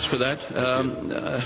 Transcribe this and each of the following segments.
for that.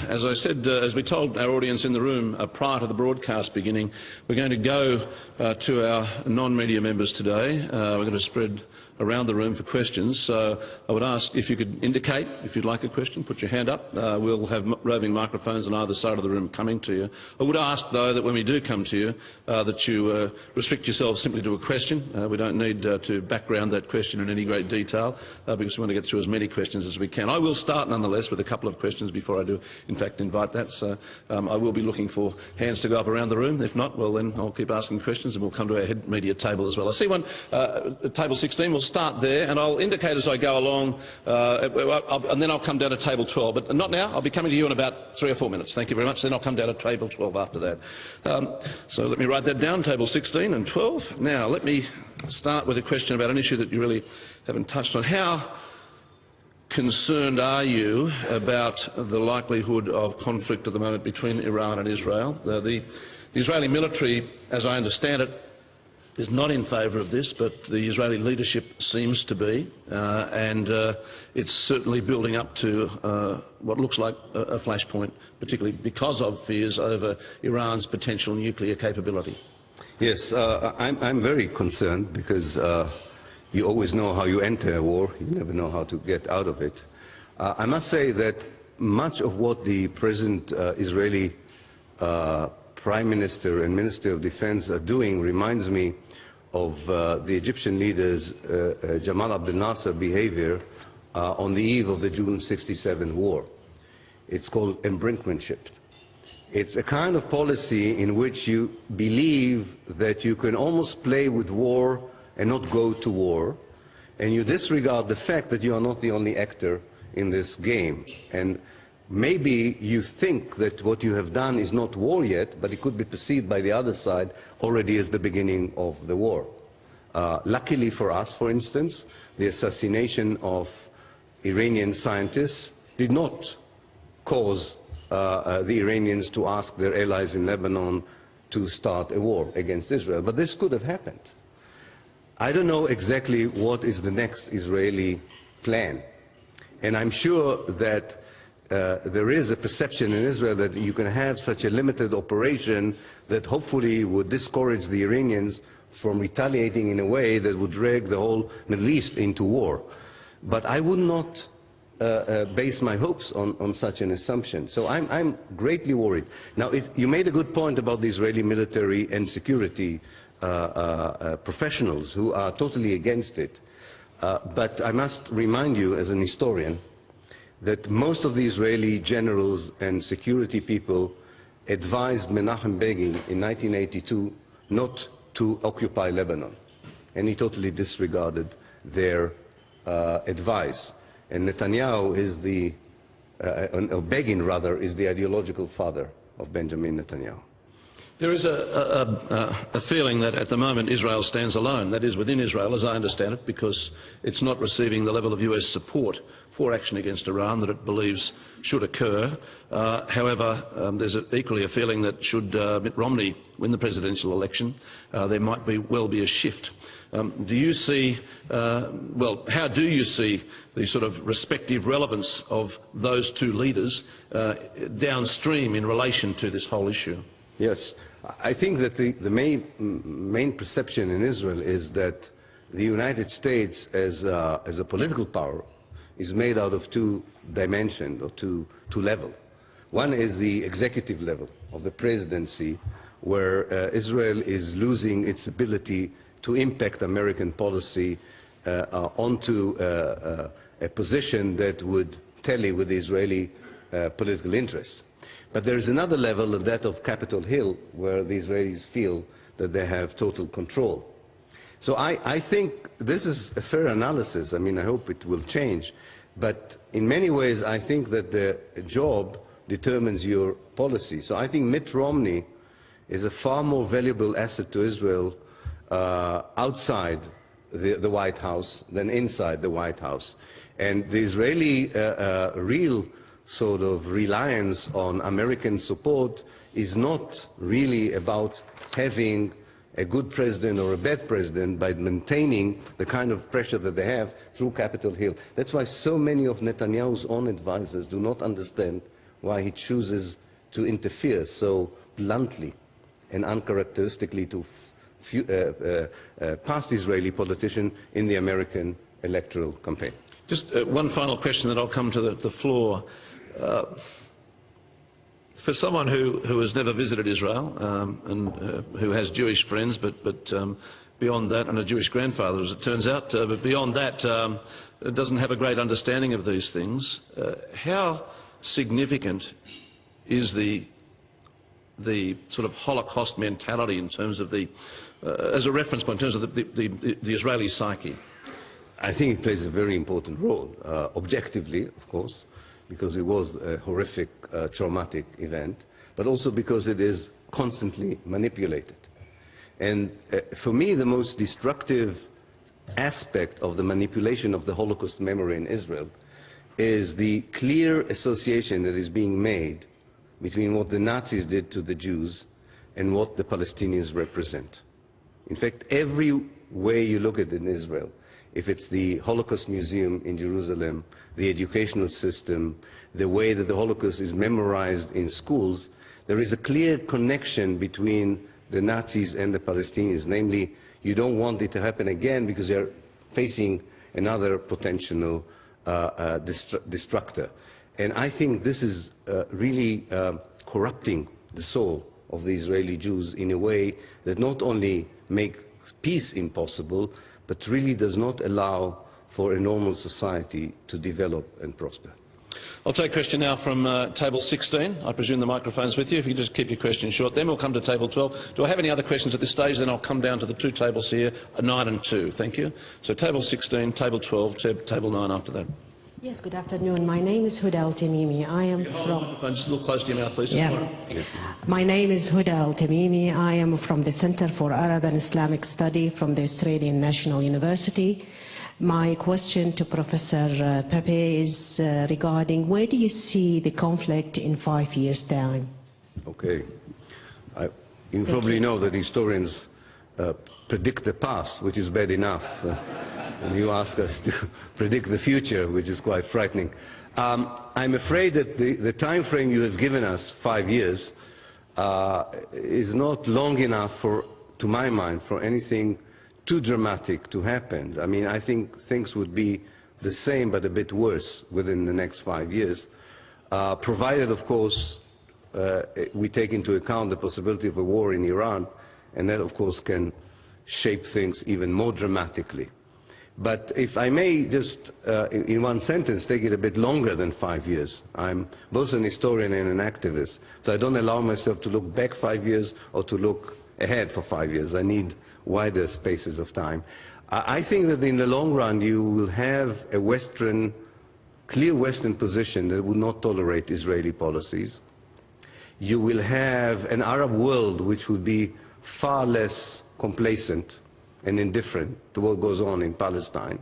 As I said, as we told our audience in the room prior to the broadcast beginning, we're going to go to our non-media members today. We're going to spread around the room for questions. So I would ask if you could indicate if you'd like a question, put your hand up. We'll have roving microphones on either side of the room coming to you. I would ask, though, that when we do come to you, that you restrict yourselves simply to a question. We don't need to background that question in any great detail because we want to get through as many questions as we can. I will start, nonetheless, with a couple of questions before I do, in fact, invite that. So I will be looking for hands to go up around the room. If not, well, then I'll keep asking questions and we'll come to our head media table as well. I see one at table 16. We'll start there, and I'll indicate as I go along, and then I'll come down to table 12. But not now. I'll be coming to you in about 3 or 4 minutes. Thank you very much. Then I'll come down to table 12 after that. So let me write that down, table 16 and 12. Now, let me start with a question about an issue that you really haven't touched on. How concerned are you about the likelihood of conflict at the moment between Iran and Israel? The Israeli military, as I understand it, is not in favour of this, but the Israeli leadership seems to be, and it's certainly building up to what looks like a flashpoint, particularly because of fears over Iran's potential nuclear capability. Yes, I'm very concerned because you always know how you enter a war, you never know how to get out of it. I must say that much of what the present Israeli Prime Minister and Minister of Defense are doing reminds me of the Egyptian leader's Jamal Abdel Nasser behavior on the eve of the June '67 war. It's called embrinkmanship. It's a kind of policy in which you believe that you can almost play with war and not go to war, and you disregard the fact that you are not the only actor in this game. And maybe you think that what you have done is not war yet, but it could be perceived by the other side already as the beginning of the war. Luckily for us, for instance, the assassination of Iranian scientists did not cause the Iranians to ask their allies in Lebanon to start a war against Israel. But this could have happened. I don't know exactly what is the next Israeli plan. And I'm sure that there is a perception in Israel that you can have such a limited operation that hopefully would discourage the Iranians from retaliating in a way that would drag the whole Middle East into war. But I would not base my hopes on such an assumption. So I'm greatly worried. Now, you made a good point about the Israeli military and security professionals who are totally against it. But I must remind you, as an historian, that most of the Israeli generals and security people advised Menachem Begin in 1982 not to occupy Lebanon. And he totally disregarded their advice. And Netanyahu is the, Begin rather, is the ideological father of Benjamin Netanyahu. There is a feeling that at the moment Israel stands alone, that is within Israel, as I understand it, because it's not receiving the level of US support for action against Iran that it believes should occur. However, there's equally a feeling that should Mitt Romney win the presidential election, there might well be a shift. Do you see, well, how do you see the sort of respective relevance of those two leaders downstream in relation to this whole issue? Yes. I think that the main perception in Israel is that the United States as a political power is made out of two dimensions, or two levels. One is the executive level of the presidency, where Israel is losing its ability to impact American policy onto a position that would tally with the Israeli political interests. But there is another level, that of Capitol Hill, where the Israelis feel that they have total control. So I think this is a fair analysis. I mean, I hope it will change. But in many ways, I think that the job determines your policy. So I think Mitt Romney is a far more valuable asset to Israel outside the White House than inside the White House. And the Israeli real sort of reliance on American support is not really about having a good president or a bad president by maintaining the kind of pressure that they have through Capitol Hill. That's why so many of Netanyahu's own advisors do not understand why he chooses to interfere so bluntly and uncharacteristically to past Israeli politician in the American electoral campaign. Just one final question, then I'll come to the floor. For someone who has never visited Israel and who has Jewish friends, but beyond that, and a Jewish grandfather, as it turns out, but beyond that, doesn't have a great understanding of these things, how significant is the sort of Holocaust mentality in terms of as a reference point, in terms of the Israeli psyche? I think it plays a very important role, objectively, of course, because it was a horrific, traumatic event, but also because it is constantly manipulated. And for me, the most destructive aspect of the manipulation of the Holocaust memory in Israel is the clear association that is being made between what the Nazis did to the Jews and what the Palestinians represent. In fact, every way you look at it in Israel, if it's the Holocaust Museum in Jerusalem, the educational system, the way that the Holocaust is memorized in schools, there is a clear connection between the Nazis and the Palestinians. Namely, you don't want it to happen again because you're facing another potential destructor. And I think this is really corrupting the soul of the Israeli Jews in a way that not only makes peace impossible, but really does not allow for a normal society to develop and prosper. I'll take a question now from table 16. I presume the microphone's with you. If you could just keep your question short. Then we'll come to table 12. Do I have any other questions at this stage? Then I'll come down to the two tables here, 9 and 2. Thank you. So table 16, table 12, table 9 after that. Yes, good afternoon. My name is Huda Al-Tamimi. I am from... Just a little close to your mouth, please. Yeah. My name is Huda Al-Tamimi. I am from the Center for Arab and Islamic Study from the Australian National University. My question to Professor Pappe is regarding where do you see the conflict in 5 years' time? Okay. You probably know that historians predict the past, which is bad enough. And you ask us to predict the future, which is quite frightening. I'm afraid that the time frame you have given us, 5 years, is not long enough, to my mind, for anything too dramatic to happen. I mean, I think things would be the same but a bit worse within the next 5 years, provided, of course, we take into account the possibility of a war in Iran, and that, of course, can shape things even more dramatically. But if I may just, in one sentence, take it a bit longer than 5 years. I'm both an historian and an activist, so I don't allow myself to look back 5 years or to look ahead for 5 years. I need wider spaces of time. I think that in the long run you will have a clear Western position that would not tolerate Israeli policies. You will have an Arab world which would be far less complacent and indifferent to what goes on in Palestine.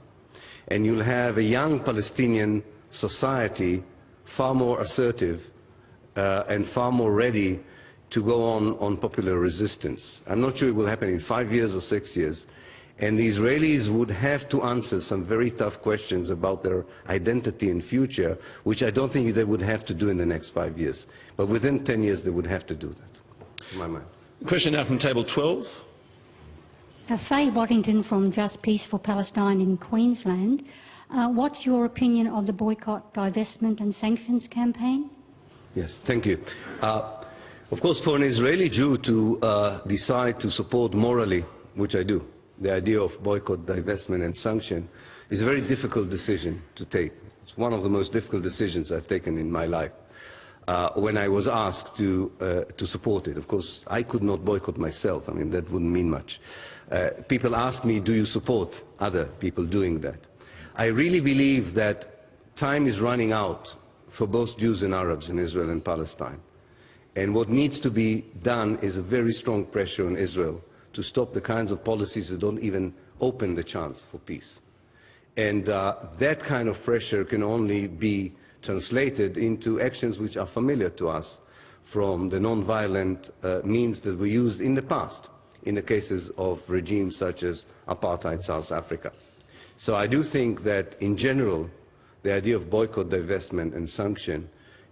And you'll have a young Palestinian society far more assertive and far more ready to go on popular resistance. I'm not sure it will happen in 5 years or 6 years. And the Israelis would have to answer some very tough questions about their identity and future, which I don't think they would have to do in the next 5 years. But within 10 years, they would have to do that, in my mind. Question now from table 12. Faye Waddington from Just Peace for Palestine in Queensland. What's your opinion of the boycott, divestment and sanctions campaign? Yes, thank you. Of course, for an Israeli Jew to decide to support morally, which I do, the idea of boycott, divestment and sanction is a very difficult decision to take. It's one of the most difficult decisions I've taken in my life. When I was asked to support it, of course, I could not boycott myself. I mean, that wouldn't mean much. People ask me, do you support other people doing that? I really believe that time is running out for both Jews and Arabs in Israel and Palestine. And what needs to be done is a very strong pressure on Israel to stop the kinds of policies that don't even open the chance for peace. And that kind of pressure can only be translated into actions which are familiar to us from the non-violent means that we used in the past in the cases of regimes such as apartheid South Africa. So I do think that, in general, the idea of boycott, divestment and sanction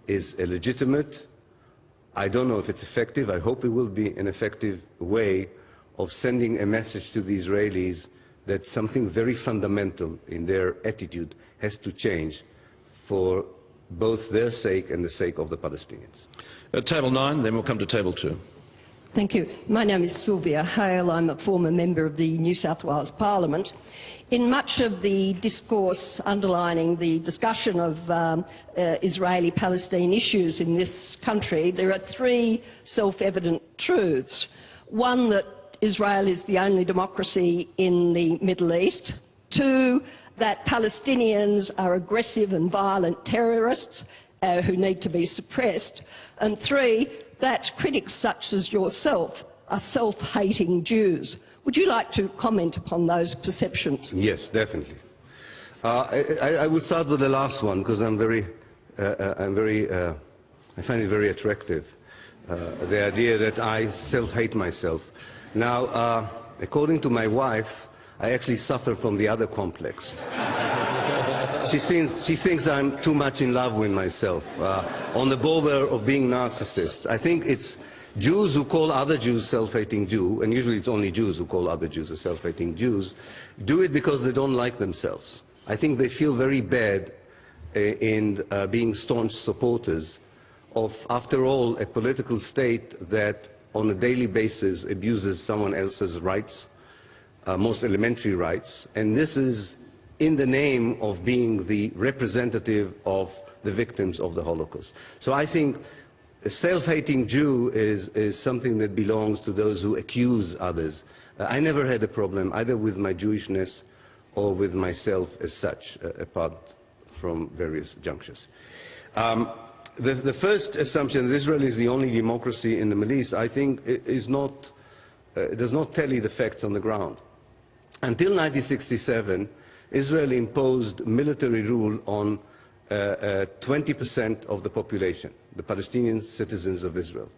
is a legitimate. I don't know if it's effective. I hope it will be an effective way of sending a message to the Israelis that something very fundamental in their attitude has to change for both their sake and the sake of the Palestinians. Table 9, then we'll come to Table 2. Thank you. My name is Sylvia Hale. I'm a former member of the New South Wales Parliament. In much of the discourse underlining the discussion of Israeli-Palestine issues in this country, there are three self-evident truths. One, that Israel is the only democracy in the Middle East. Two, that Palestinians are aggressive and violent terrorists who need to be suppressed. And three, that critics such as yourself are self-hating Jews. Would you like to comment upon those perceptions? Yes, definitely. I will start with the last one because I find it very attractive, the idea that I self-hate myself. Now, according to my wife, I actually suffer from the other complex. She thinks I'm too much in love with myself, on the border of being narcissist. I think it's Jews who call other Jews self-hating Jew, and usually it's only Jews who call other Jews self-hating Jews, do it because they don't like themselves. I think they feel very bad in being staunch supporters of, after all, a political state that on a daily basis abuses someone else's rights, most elementary rights, and this is in the name of being the representative of the victims of the Holocaust. So I think a self-hating Jew is something that belongs to those who accuse others. I never had a problem either with my Jewishness or with myself as such, apart from various junctures. The first assumption that Israel is the only democracy in the Middle East, I think, does not tally the facts on the ground. Until 1967, Israel imposed military rule on 20% of the population, the Palestinian citizens of Israel.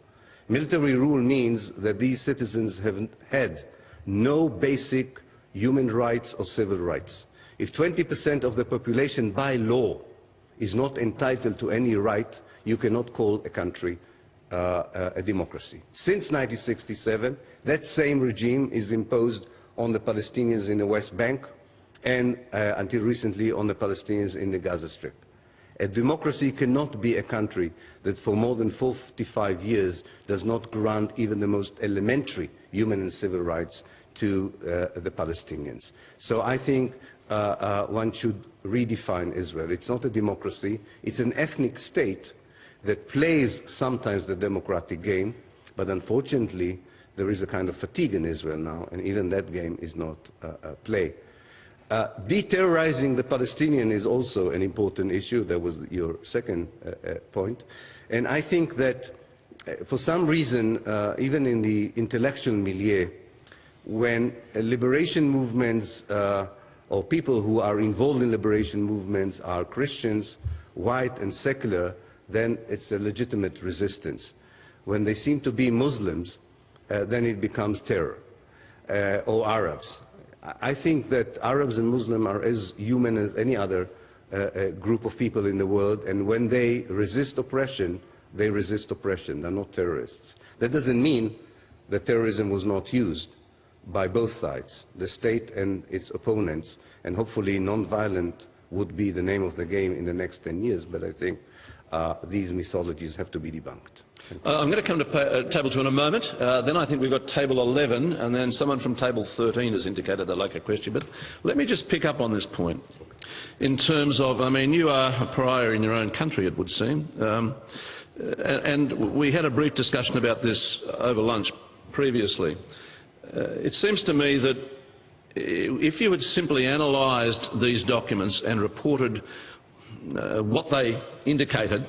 Military rule means that these citizens have had no basic human rights or civil rights. If 20% of the population by law is not entitled to any right, you cannot call a country a democracy. Since 1967, that same regime is imposed on the Palestinians in the West Bank and until recently on the Palestinians in the Gaza Strip. A democracy cannot be a country that for more than 45 years does not grant even the most elementary human and civil rights to the Palestinians. So I think one should redefine Israel. It's not a democracy, it's an ethnic state that plays sometimes the democratic game, but unfortunately there is a kind of fatigue in Israel now, and even that game is not play. Deterrorizing the Palestinian is also an important issue. That was your second point. And I think that for some reason, even in the intellectual milieu, when liberation movements or people who are involved in liberation movements are Christians, white and secular, then it's a legitimate resistance. When they seem to be Muslims, then it becomes terror, or Arabs. I think that Arabs and Muslims are as human as any other group of people in the world, and when they resist oppression, they're not terrorists. That doesn't mean that terrorism was not used by both sides, the state and its opponents, and hopefully non-violent would be the name of the game in the next 10 years, but I think these mythologies have to be debunked. I'm going to come to Table 2 in a moment. Then I think we've got Table 11, and then someone from Table 13 has indicated they'd like a question. But let me just pick up on this point in terms of, I mean, you are a pariah in your own country, it would seem. And we had a brief discussion about this over lunch previously. It seems to me that if you had simply analysed these documents and reported what they indicated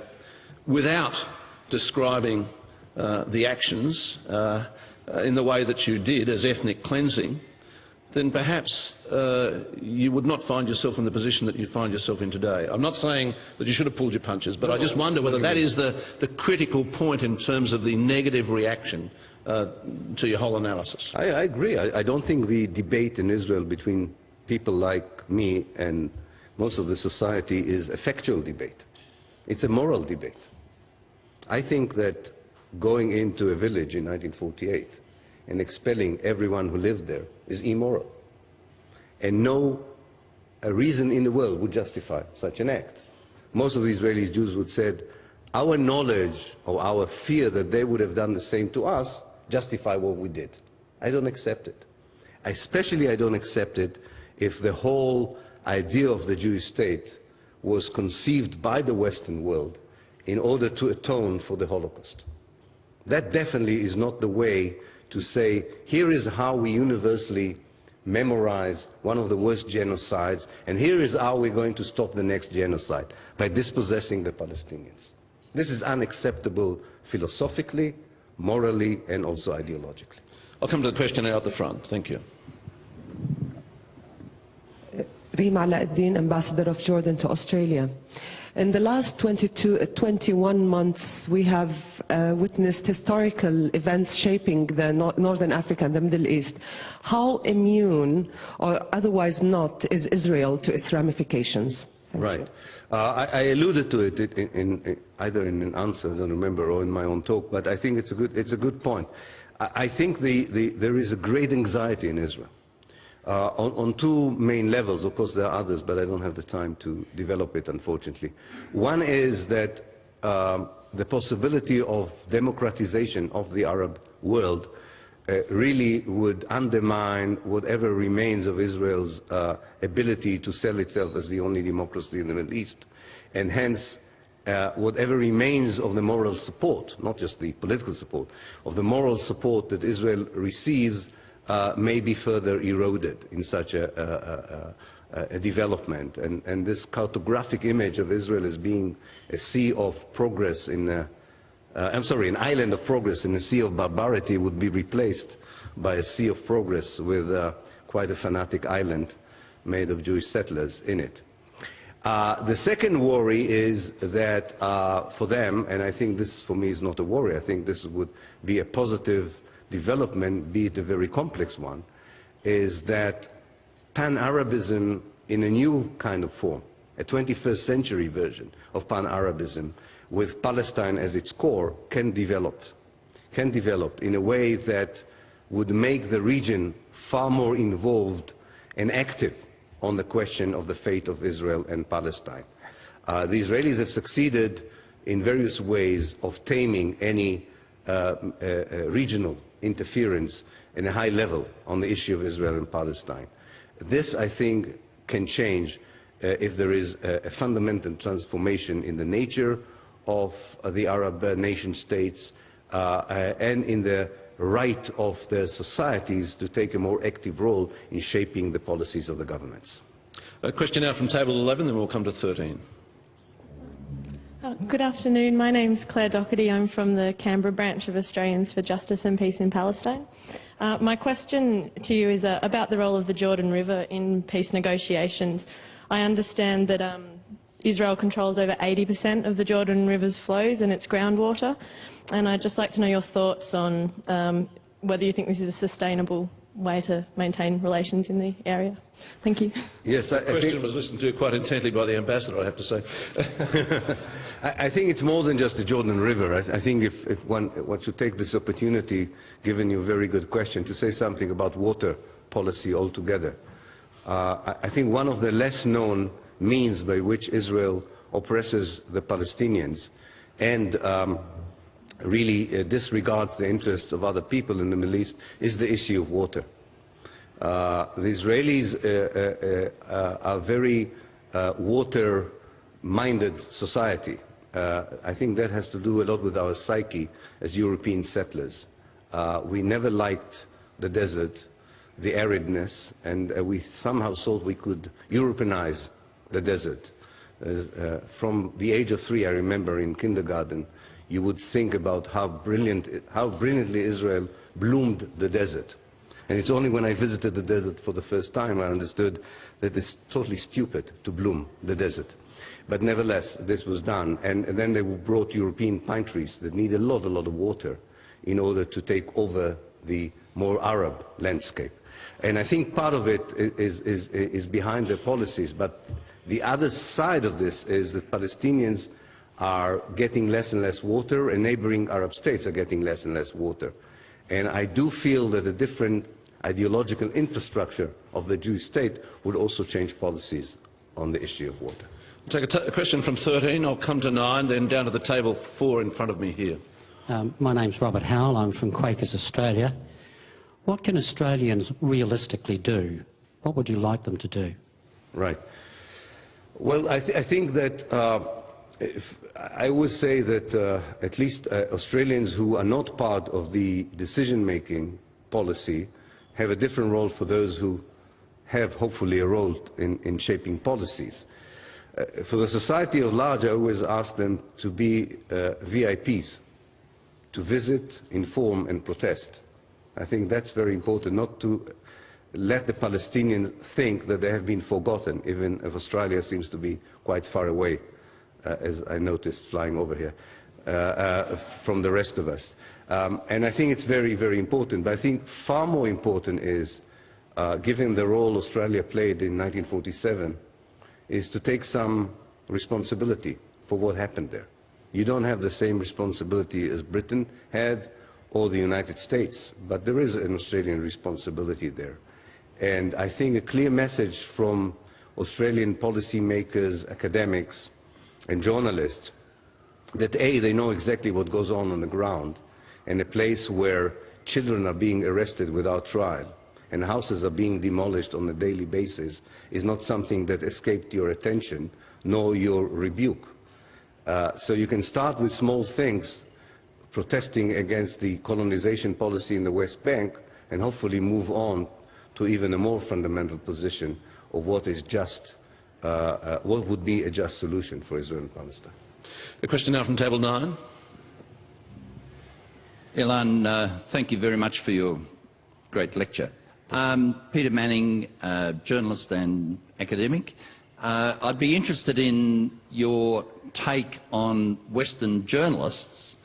without describing the actions in the way that you did as ethnic cleansing, then perhaps you would not find yourself in the position that you find yourself in today. I'm not saying that you should have pulled your punches, but I just wonder whether that is the critical point in terms of the negative reaction to your whole analysis. I agree. I don't think the debate in Israel between people like me and most of the society is a factual debate. It's a moral debate. I think that going into a village in 1948 and expelling everyone who lived there is immoral. And no reason in the world would justify such an act. Most of the Israeli Jews would say, our knowledge or our fear that they would have done the same to us justify what we did. I don't accept it. Especially I don't accept it if the whole idea of the Jewish state was conceived by the Western world in order to atone for the Holocaust. That definitely is not the way to say, here is how we universally memorize one of the worst genocides, and here is how we're going to stop the next genocide, by dispossessing the Palestinians. This is unacceptable philosophically, morally, and also ideologically. I'll come to the question out the front. Thank you. Reem Alauddin, Ambassador of Jordan to Australia. In the last 21 months, we have witnessed historical events shaping the Northern Africa and the Middle East. How immune, or otherwise not, is Israel to its ramifications? Right. I alluded to it either in an answer, I don't remember, or in my own talk, but I think it's a good point. I think there is a great anxiety in Israel. On two main levels. Of course there are others, but I don't have the time to develop it, unfortunately. One is that the possibility of democratization of the Arab world really would undermine whatever remains of Israel's ability to sell itself as the only democracy in the Middle East, and hence whatever remains of the moral support, not just the political support, of the moral support that Israel receives may be further eroded in such a development. And this cartographic image of Israel as being a sea of progress an island of progress in a sea of barbarity would be replaced by a sea of progress with quite a fanatic island made of Jewish settlers in it. The second worry is that for them, and I think this for me is not a worry, I think this would be a positive development, be it a very complex one, is that Pan-Arabism in a new kind of form, a 21st century version of Pan-Arabism with Palestine as its core, can develop in a way that would make the region far more involved and active on the question of the fate of Israel and Palestine. The Israelis have succeeded in various ways of taming any regional interference in a high level on the issue of Israel and Palestine. This, I think, can change if there is a fundamental transformation in the nature of the Arab nation states and in the right of their societies to take a more active role in shaping the policies of the governments. A question now from table 11, then we'll come to 13. Good afternoon. My name's Claire Doherty. I'm from the Canberra branch of Australians for Justice and Peace in Palestine. My question to you is about the role of the Jordan River in peace negotiations. I understand that Israel controls over 80% of the Jordan River's flows and its groundwater, and I'd just like to know your thoughts on whether you think this is a sustainable way to maintain relations in the area. Thank you. Yes, the question was listened to quite intently by the ambassador, I have to say. I think it's more than just the Jordan River. I think if one should take this opportunity, given you a very good question, to say something about water policy altogether. I think one of the less known means by which Israel oppresses the Palestinians and really disregards the interests of other people in the Middle East is the issue of water. The Israelis are very water-minded society. I think that has to do a lot with our psyche as European settlers. We never liked the desert, the aridness, and we somehow thought we could Europeanize the desert. From the age of 3, I remember in kindergarten, you would think about how brilliantly Israel bloomed the desert. And it's only when I visited the desert for the first time I understood that it's totally stupid to bloom the desert. But nevertheless, this was done. And then they brought European pine trees that need a lot of water in order to take over the more Arab landscape. And I think part of it is behind their policies. But the other side of this is that Palestinians are getting less and less water, and neighboring Arab states are getting less and less water. And I do feel that a different ideological infrastructure of the Jewish state would also change policies on the issue of water. We'll take a question from 13, I'll come to 9, then down to the table 4 in front of me here. My name's Robert Howell, I'm from Quakers Australia. What can Australians realistically do? What would you like them to do? Right. Well, I think that I would say that at least Australians who are not part of the decision-making policy have a different role for those who have hopefully a role in shaping policies. For the society at large, I always ask them to be VIPs, to visit, inform and protest. I think that's very important, not to let the Palestinians think that they have been forgotten, even if Australia seems to be quite far away, as I noticed flying over here, from the rest of us. And I think it's very, very important. But I think far more important is, given the role Australia played in 1947, is to take some responsibility for what happened there. You don't have the same responsibility as Britain had or the United States, but there is an Australian responsibility there. And I think a clear message from Australian policymakers, academics, and journalists that A, they know exactly what goes on the ground, and a place where children are being arrested without trial and houses are being demolished on a daily basis is not something that escaped your attention, nor your rebuke. So you can start with small things, protesting against the colonization policy in the West Bank, and hopefully move on to even a more fundamental position of what is just, what would be a just solution for Israel and Palestine. A question now from table 9. Ilan, thank you very much for your great lecture. Peter Manning, journalist and academic. I'd be interested in your take on Western journalists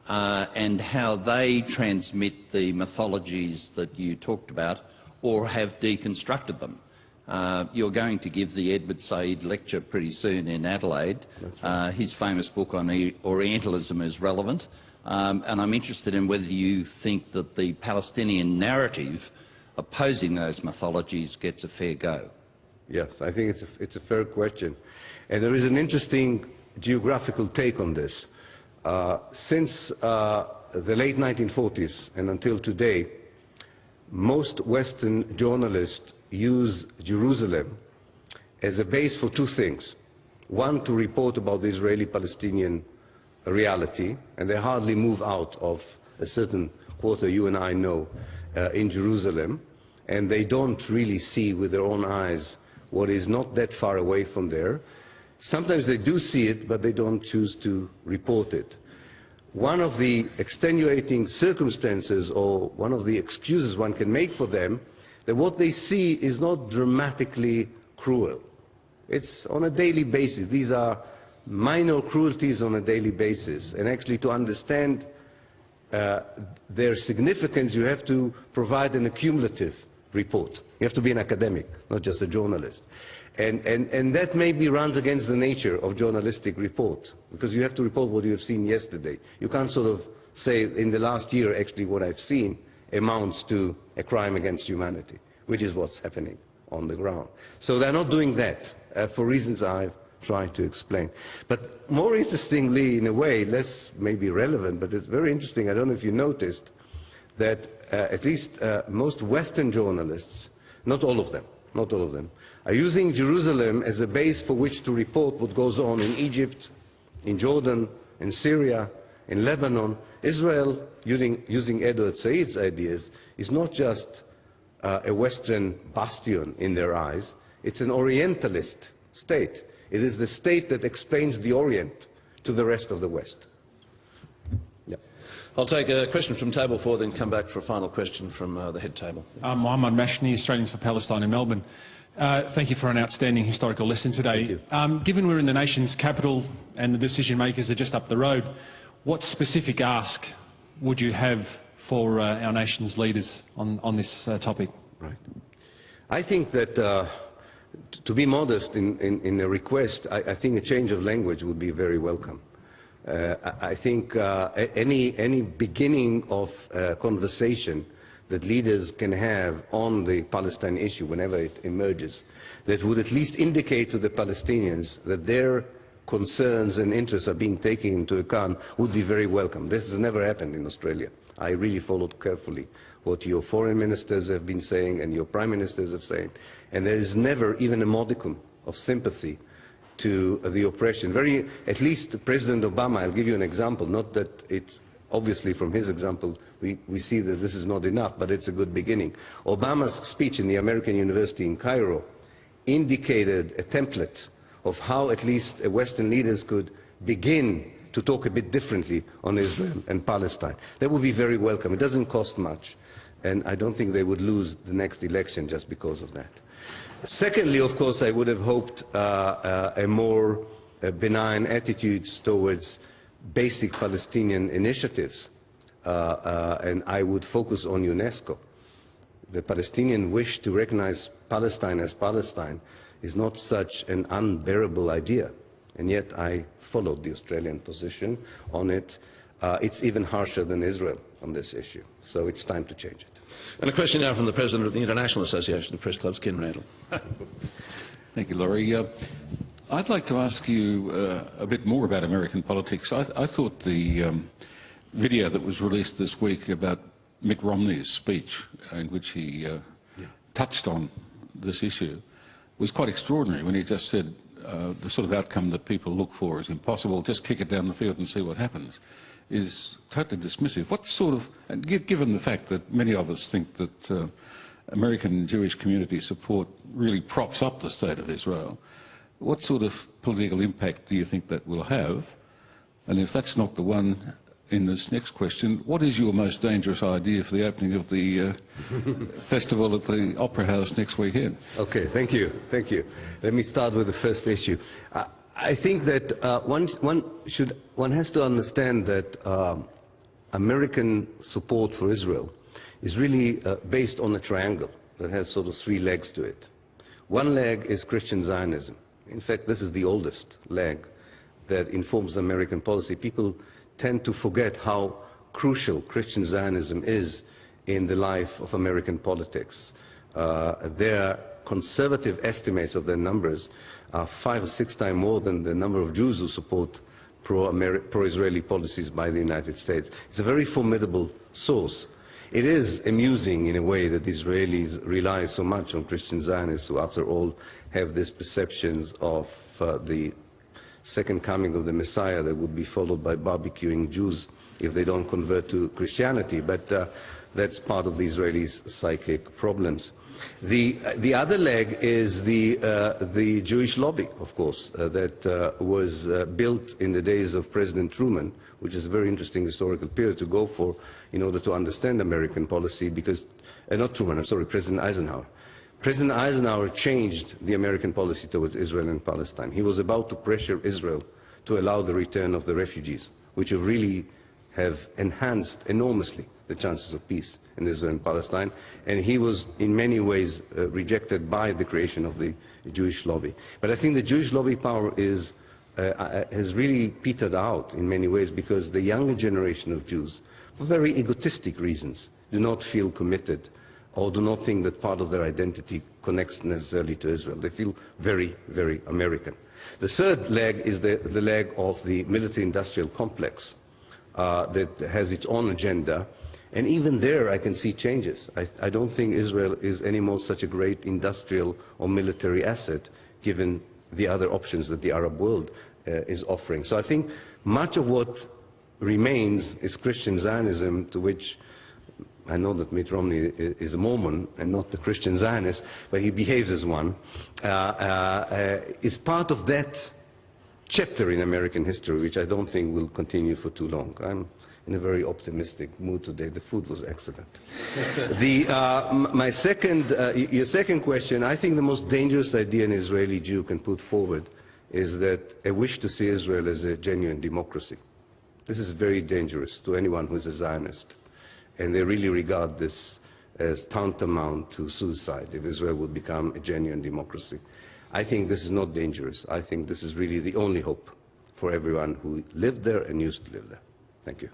and how they transmit the mythologies that you talked about or have deconstructed them. You're going to give the Edward Said lecture pretty soon in Adelaide. Right. His famous book on Orientalism is relevant. And I'm interested in whether you think that the Palestinian narrative opposing those mythologies gets a fair go. Yes, I think it's a fair question. And there is an interesting geographical take on this. Since the late 1940s and until today, most Western journalists use Jerusalem as a base for two things. One, to report about the Israeli-Palestinian reality, and they hardly move out of a certain quarter you and I know in Jerusalem, and they don't really see with their own eyes what is not that far away from there. Sometimes they do see it, but they don't choose to report it. One of the extenuating circumstances, or one of the excuses one can make for them, that what they see is not dramatically cruel. It's on a daily basis. These are minor cruelties on a daily basis. And actually, to understand their significance, you have to provide an accumulative report. You have to be an academic, not just a journalist. And that maybe runs against the nature of journalistic report, because you have to report what you have seen yesterday. You can't sort of say, in the last year, actually what I've seen amounts to a crime against humanity, which is what's happening on the ground. So they're not doing that for reasons I've tried to explain. But more interestingly, in a way, less maybe relevant, but it's very interesting, I don't know if you noticed, that at least most Western journalists, not all of them, are using Jerusalem as a base for which to report what goes on in Egypt, in Jordan, in Syria, in Lebanon. Israel, using Edward Said's ideas, is not just a Western bastion in their eyes, it's an Orientalist state. It is the state that explains the Orient to the rest of the West. Yeah. I'll take a question from table 4, then come back for a final question from the head table. Mohammed Mashni, Australians for Palestine in Melbourne. Thank you for an outstanding historical lesson today. Given we're in the nation's capital and the decision makers are just up the road, what specific ask would you have for our nation's leaders on this topic? Right. I think that, to be modest in a request, I think a change of language would be very welcome. I think any beginning of conversation that leaders can have on the Palestine issue whenever it emerges, that would at least indicate to the Palestinians that their concerns and interests are being taken into account, would be very welcome. This has never happened in Australia. I really followed carefully what your foreign ministers have been saying and your prime ministers have said, and there is never even a modicum of sympathy to the oppression. At least President Obama, I'll give you an example, not that it's obviously from his example we see that this is not enough, but it's a good beginning. Obama's speech in the American University in Cairo indicated a template of how at least Western leaders could begin to talk a bit differently on Israel and Palestine. That would be very welcome. It doesn't cost much, and I don't think they would lose the next election just because of that. Secondly, of course, I would have hoped a more benign attitude towards basic Palestinian initiatives, and I would focus on UNESCO. The Palestinian wish to recognize Palestine as Palestine is not such an unbearable idea, and yet I followed the Australian position on it. It's even harsher than Israel on this issue, so it's time to change it. And a question now from the President of the International Association of Press Clubs, Ken Randall. Thank you, Laurie. I'd like to ask you a bit more about American politics. I thought the video that was released this week about Mitt Romney's speech, in which he touched on this issue, was quite extraordinary when he just said the sort of outcome that people look for is impossible, just kick it down the field and see what happens, is totally dismissive. What sort of, and given the fact that many of us think that American Jewish community support really props up the state of Israel, what sort of political impact do you think that will have? And if that's not the one in this next question, what is your most dangerous idea for the opening of the festival at the Opera House next weekend? Okay, thank you. Thank you. Let me start with the first issue. I think that one has to understand that American support for Israel is really based on a triangle that has sort of 3 legs to it. One leg is Christian Zionism. In fact, this is the oldest leg that informs American policy. People tend to forget how crucial Christian Zionism is in the life of American politics. Their conservative estimates of their numbers are 5 or 6 times more than the number of Jews who support pro-Israeli policies by the United States. It's a very formidable source. It is amusing in a way that Israelis rely so much on Christian Zionists, who after all have these perceptions of the second coming of the Messiah that would be followed by barbecuing Jews if they don't convert to Christianity. But that's part of the Israelis' psychic problems. The other leg is the Jewish lobby, of course, that was built in the days of President Truman, which is a very interesting historical period to go for in order to understand American policy, because, not Truman, I'm sorry, President Eisenhower. President Eisenhower changed the American policy towards Israel and Palestine. He was about to pressure Israel to allow the return of the refugees, which really have enhanced enormously the chances of peace in Israel and Palestine, and he was in many ways rejected by the creation of the Jewish lobby. But I think the Jewish lobby power has really petered out in many ways, because the younger generation of Jews, for very egotistic reasons, do not feel committed or do not think that part of their identity connects necessarily to Israel. They feel very, very American. The third leg is the leg of the military-industrial complex that has its own agenda. And even there I can see changes. I don't think Israel is anymore such a great industrial or military asset, given the other options that the Arab world is offering. So I think much of what remains is Christian Zionism, to which I know that Mitt Romney is a Mormon and not the Christian Zionist, but he behaves as one, is part of that chapter in American history, which I don't think will continue for too long. I'm in a very optimistic mood today. The food was excellent. Your second question, I think the most dangerous idea an Israeli Jew can put forward is that a wish to see Israel as a genuine democracy. This is very dangerous to anyone who is a Zionist, and they really regard this as tantamount to suicide if Israel would become a genuine democracy. I think this is not dangerous. I think this is really the only hope for everyone who lived there and used to live there. Thank you.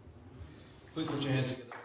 Please put your hands together.